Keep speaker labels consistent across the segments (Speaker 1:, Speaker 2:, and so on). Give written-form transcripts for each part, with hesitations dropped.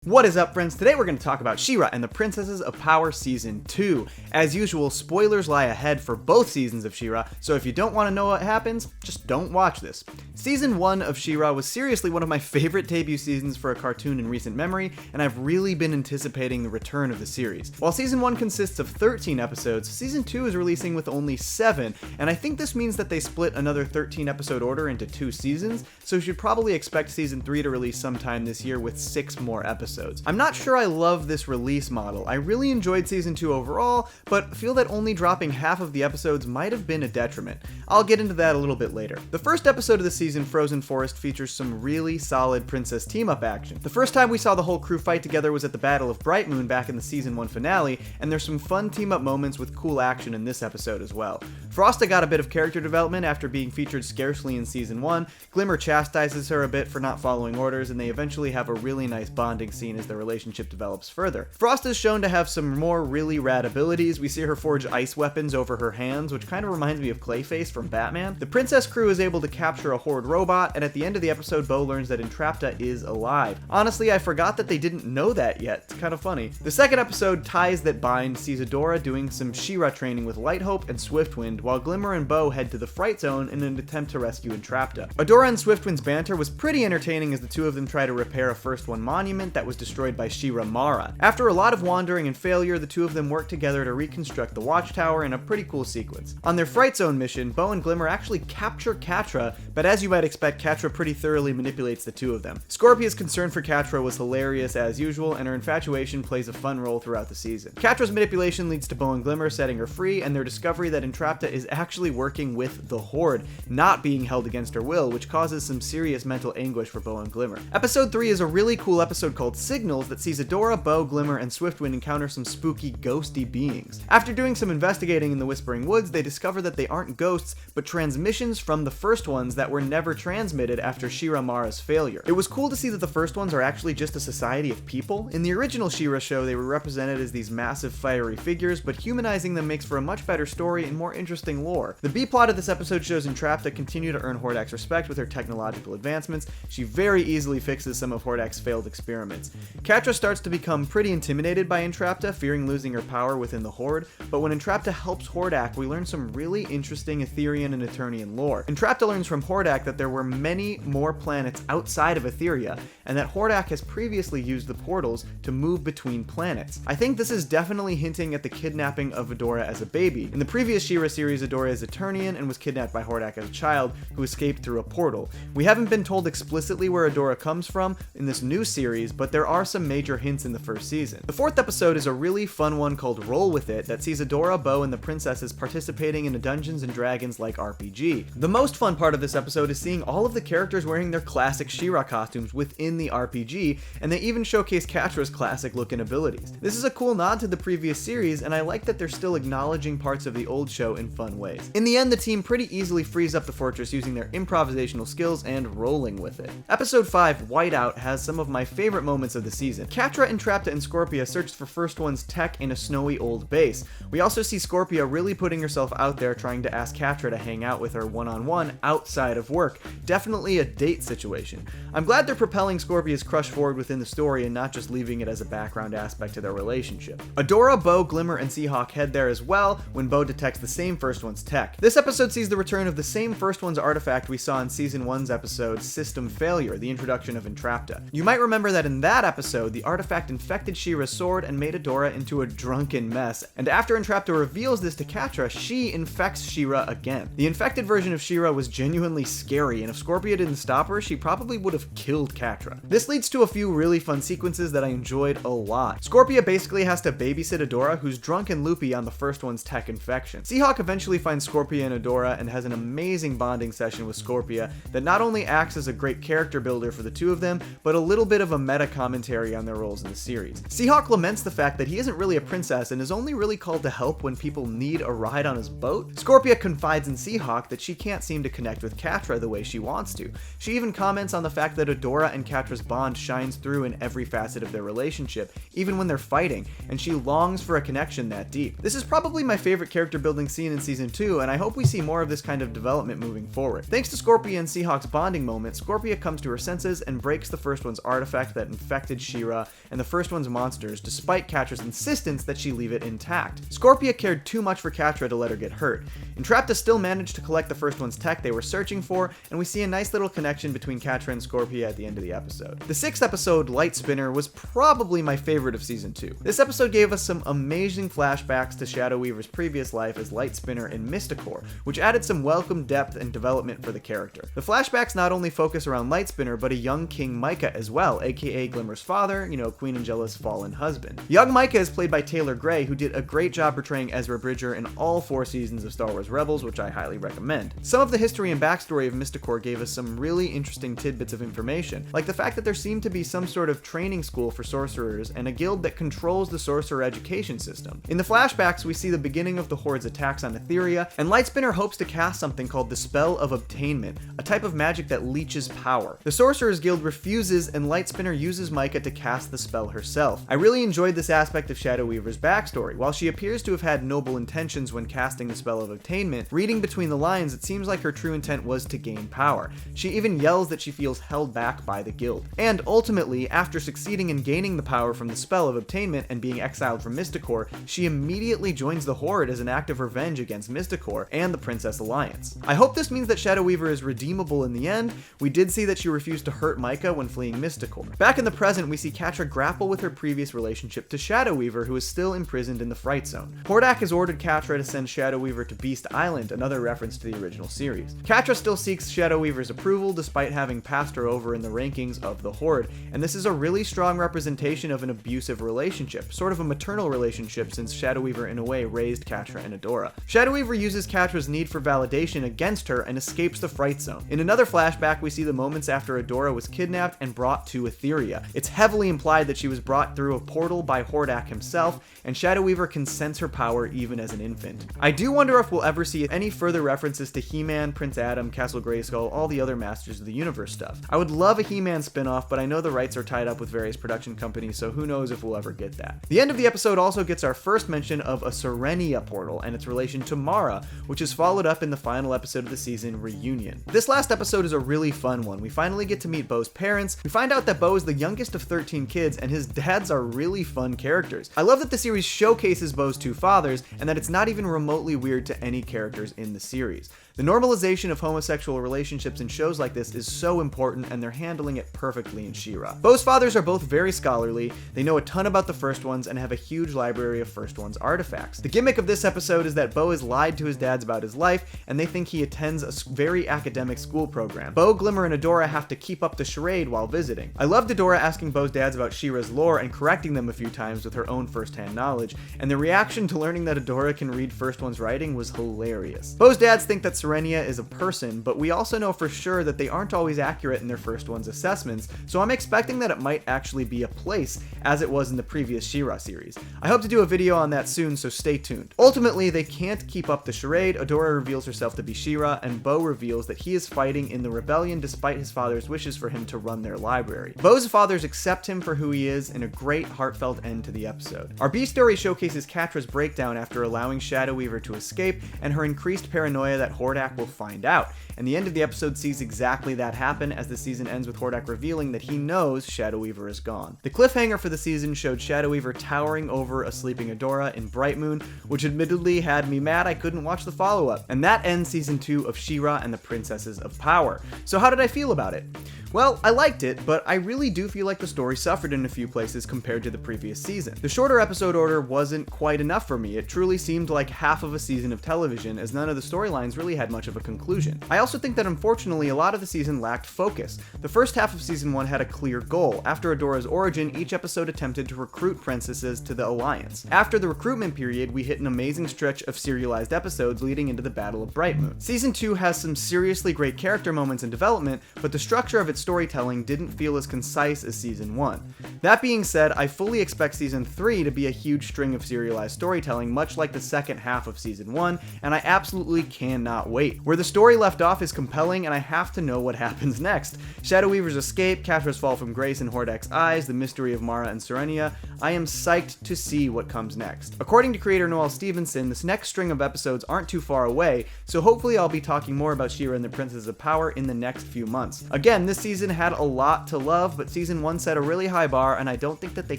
Speaker 1: What is up, friends? Today we're going to talk about She-Ra and the Princesses of Power Season 2. As usual, spoilers lie ahead for both seasons of She-Ra, so if you don't want to know what happens, just don't watch this. Season 1 of She-Ra was seriously one of my favorite debut seasons for a cartoon in recent memory, and I've really been anticipating the return of the series. While Season 1 consists of 13 episodes, Season 2 is releasing with only 7, and I think this means that they split another 13 episode order into 2 seasons, so you should probably expect Season 3 to release sometime this year with 6 more episodes. I'm not sure I love this release model. I really enjoyed Season 2 overall, but feel that only dropping half of the episodes might have been a detriment. I'll get into that a little bit later. The first episode of the season, Frozen Forest, features some really solid princess team-up action. The first time we saw the whole crew fight together was at the Battle of Bright Moon back in the Season 1 finale, and there's some fun team-up moments with cool action in this episode as well. Frosta got a bit of character development after being featured scarcely in Season 1, Glimmer chastises her a bit for not following orders, and they eventually have a really nice bonding scene as their relationship develops further. Frost is shown to have some more really rad abilities. We see her forge ice weapons over her hands, which kind of reminds me of Clayface from Batman. The princess crew is able to capture a Horde robot, and at the end of the episode, Bo learns that Entrapta is alive. Honestly, I forgot that they didn't know that yet. It's kind of funny. The second episode, Ties That Bind, sees Adora doing some She-Ra training with Lighthope and Swiftwind, while Glimmer and Bo head to the Fright Zone in an attempt to rescue Entrapta. Adora and Swiftwind's banter was pretty entertaining as the two of them try to repair a First One monument that was destroyed by She-Ra Mara. After a lot of wandering and failure, the two of them work together to reconstruct the Watchtower in a pretty cool sequence. On their Fright Zone mission, Bo and Glimmer actually capture Catra, but as you might expect, Catra pretty thoroughly manipulates the two of them. Scorpia's concern for Catra was hilarious as usual, and her infatuation plays a fun role throughout the season. Catra's manipulation leads to Bo and Glimmer setting her free, and their discovery that Entrapta is actually working with the Horde, not being held against her will, which causes some serious mental anguish for Bo and Glimmer. Episode 3 is a really cool episode called Signals that sees Adora, Bo, Glimmer, and Swiftwind encounter some spooky, ghosty beings. After doing some investigating in the Whispering Woods, they discover that they aren't ghosts, but transmissions from the first ones that were never transmitted after She-Ra Mara's failure. It was cool to see that the first ones are actually just a society of people. In the original She-Ra show, they were represented as these massive fiery figures, but humanizing them makes for a much better story and more interesting lore. The B-plot of this episode shows Entrapta continue to earn Hordak's respect with her technological advancements. She very easily fixes some of Hordak's failed experiments. Catra starts to become pretty intimidated by Entrapta, fearing losing her power within the Horde, but when Entrapta helps Hordak, we learn some really interesting Etherian and Eternian lore. Entrapta learns from Hordak that there were many more planets outside of Etheria, and that Hordak has previously used the portals to move between planets. I think this is definitely hinting at the kidnapping of Adora as a baby. In the previous She-Ra series, Adora is Eternian and was kidnapped by Hordak as a child, who escaped through a portal. We haven't been told explicitly where Adora comes from in this new series, but there are some major hints in the first season. The fourth episode is a really fun one called Roll With It that sees Adora, Bo, and the princesses participating in a Dungeons & Dragons-like RPG. The most fun part of this episode is seeing all of the characters wearing their classic She-Ra costumes within the RPG, and they even showcase Catra's classic look and abilities. This is a cool nod to the previous series, and I like that they're still acknowledging parts of the old show in fun ways. In the end, the team pretty easily frees up the fortress using their improvisational skills and rolling with it. Episode 5, Whiteout, has some of my favorite moments of the season. Catra, Entrapta, and Scorpia searched for First One's tech in a snowy old base. We also see Scorpia really putting herself out there trying to ask Catra to hang out with her one-on-one outside of work. Definitely a date situation. I'm glad they're propelling Scorpia's crush forward within the story and not just leaving it as a background aspect to their relationship. Adora, Bo, Glimmer, and Seahawk head there as well when Bo detects the same First One's tech. This episode sees the return of the same First One's artifact we saw in Season 1's episode System Failure, the introduction of Entrapta. You might remember that in that episode, the artifact infected She-Ra's sword and made Adora into a drunken mess, and after Entrapta reveals this to Catra, she infects She-Ra again. The infected version of She-Ra was genuinely scary, and if Scorpia didn't stop her, she probably would have killed Catra. This leads to a few really fun sequences that I enjoyed a lot. Scorpia basically has to babysit Adora, who's drunk and loopy on the First One's tech infection. Seahawk eventually finds Scorpia and Adora and has an amazing bonding session with Scorpia that not only acts as a great character builder for the two of them, but a little bit of a meta commentary on their roles in the series. Seahawk laments the fact that he isn't really a princess and is only really called to help when people need a ride on his boat. Scorpia confides in Seahawk that she can't seem to connect with Catra the way she wants to. She even comments on the fact that Adora and Catra's bond shines through in every facet of their relationship, even when they're fighting, and she longs for a connection that deep. This is probably my favorite character building scene in Season 2, and I hope we see more of this kind of development moving forward. Thanks to Scorpia and Seahawk's bonding moment, Scorpia comes to her senses and breaks the First One's artifact that infects infected She-Ra and the first one's monsters, despite Catra's insistence that she leave it intact. Scorpia cared too much for Catra to let her get hurt. Entrapta still managed to collect the first one's tech they were searching for, and we see a nice little connection between Catra and Scorpia at the end of the episode. The 6th episode, Light Spinner, was probably my favorite of season 2. This episode gave us some amazing flashbacks to Shadow Weaver's previous life as Light Spinner in Mysticor, which added some welcome depth and development for the character. The flashbacks not only focus around Light Spinner, but a young King Micah as well, aka Glimmer's father, Queen Angela's fallen husband. Young Micah is played by Taylor Gray, who did a great job portraying Ezra Bridger in all 4 seasons of Star Wars Rebels, which I highly recommend. Some of the history and backstory of Mysticor gave us some really interesting tidbits of information, like the fact that there seemed to be some sort of training school for sorcerers and a guild that controls the sorcerer education system. In the flashbacks, we see the beginning of the Horde's attacks on Etheria, and Lightspinner hopes to cast something called the Spell of Obtainment, a type of magic that leeches power. The Sorcerer's Guild refuses, and Lightspinner uses Micah to cast the spell herself. I really enjoyed this aspect of Shadow Weaver's backstory. While she appears to have had noble intentions when casting the Spell of Obtainment, reading between the lines, it seems like her true intent was to gain power. She even yells that she feels held back by the guild. And ultimately, after succeeding in gaining the power from the Spell of Obtainment and being exiled from Mysticor, she immediately joins the Horde as an act of revenge against Mysticor and the Princess Alliance. I hope this means that Shadow Weaver is redeemable in the end. We did see that she refused to hurt Micah when fleeing Mysticor. Back in the present, we see Catra grapple with her previous relationship to Shadow Weaver, who is still imprisoned in the Fright Zone. Hordak has ordered Catra to send Shadow Weaver to Beast Island, another reference to the original series. Catra still seeks Shadow Weaver's approval despite having passed her over in the rankings of the Horde, and this is a really strong representation of an abusive relationship, sort of a maternal relationship since Shadow Weaver in a way raised Catra and Adora. Shadow Weaver uses Catra's need for validation against her and escapes the Fright Zone. In another flashback, we see the moments after Adora was kidnapped and brought to Etheria. It's heavily implied that she was brought through a portal by Hordak himself, and Shadow Weaver can sense her power even as an infant. I do wonder if we'll ever see any further references to He-Man, Prince Adam, Castle Grayskull, all the other Masters of the Universe stuff. I would love a He-Man spin-off, but I know the rights are tied up with various production companies, so who knows if we'll ever get that. The end of the episode also gets our first mention of a Serenia portal and its relation to Mara, which is followed up in the final episode of the season, Reunion. This last episode is a really fun one. We finally get to meet Bo's parents. We find out that Bo is the youngest of 13 kids, and his dads are really fun characters. I love that the series showcases Bo's 2 fathers, and that it's not even remotely weird to any characters in the series. The normalization of homosexual relationships in shows like this is so important, and they're handling it perfectly in She-Ra. Bo's fathers are both very scholarly, they know a ton about the First Ones, and have a huge library of First Ones artifacts. The gimmick of this episode is that Bo has lied to his dads about his life, and they think he attends a very academic school program. Bo, Glimmer, and Adora have to keep up the charade while visiting. I loved Adora asking Bo's dads about She-Ra's lore and correcting them a few times with her own first-hand knowledge, and the reaction to learning that Adora can read First One's writing was hilarious. Bo's dads think that Serenia is a person, but we also know for sure that they aren't always accurate in their First One's assessments, so I'm expecting that it might actually be a place, as it was in the previous She-Ra series. I hope to do a video on that soon, so stay tuned. Ultimately, they can't keep up the charade. Adora reveals herself to be She-Ra, and Bo reveals that he is fighting in the rebellion despite his father's wishes for him to run their library. Bo's fathers accept him for who he is in a great heartfelt end to the episode. Our B story showcases Catra's breakdown after allowing Shadow Weaver to escape, and her increased paranoia that Hordak will find out. And the end of the episode sees exactly that happen, as the season ends with Hordak revealing that he knows Shadow Weaver is gone. The cliffhanger for the season showed Shadow Weaver towering over a sleeping Adora in Bright Moon, which admittedly had me mad I couldn't watch the follow-up. And that ends season 2 of She-Ra and the Princesses of Power. So how did I feel about it? Well, I liked it, but I really do feel like the story suffered in a few places compared to the previous season. The shorter episode order wasn't quite enough for me. It truly seemed like half of a season of television, as none of the storylines really had much of a conclusion. I also think that unfortunately a lot of the season lacked focus. The first half of season 1 had a clear goal. After Adora's origin, each episode attempted to recruit princesses to the Alliance. After the recruitment period, we hit an amazing stretch of serialized episodes leading into the Battle of Bright Moon. Season 2 has some seriously great character moments and development, but the structure of its storytelling didn't feel as concise as season 1. That being said, I fully expect season 3 to be a huge string of serialized storytelling, much like the second half of season 1, and I absolutely cannot wait. Where the story left off payoff is compelling, and I have to know what happens next. Shadow Weaver's escape, Catra's fall from grace in Hordek's eyes, the mystery of Mara and Serenia. I am psyched to see what comes next. According to creator Noelle Stevenson, this next string of episodes aren't too far away, so hopefully I'll be talking more about She-Ra and the Princesses of Power in the next few months. Again, this season had a lot to love, but season 1 set a really high bar, and I don't think that they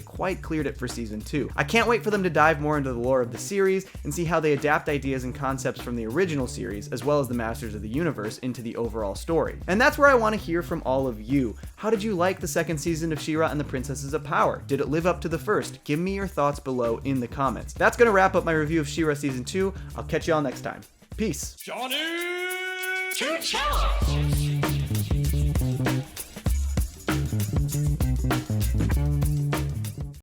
Speaker 1: quite cleared it for season 2. I can't wait for them to dive more into the lore of the series and see how they adapt ideas and concepts from the original series, as well as the Masters of the Universe, into the overall story. And that's where I want to hear from all of you. How did you like the second season of She-Ra and the Princesses of Power? Did it live up to the first? Give me your thoughts below in the comments. That's going to wrap up my review of She-Ra season 2. I'll catch you all next time. Peace.
Speaker 2: Johnny to Cellos.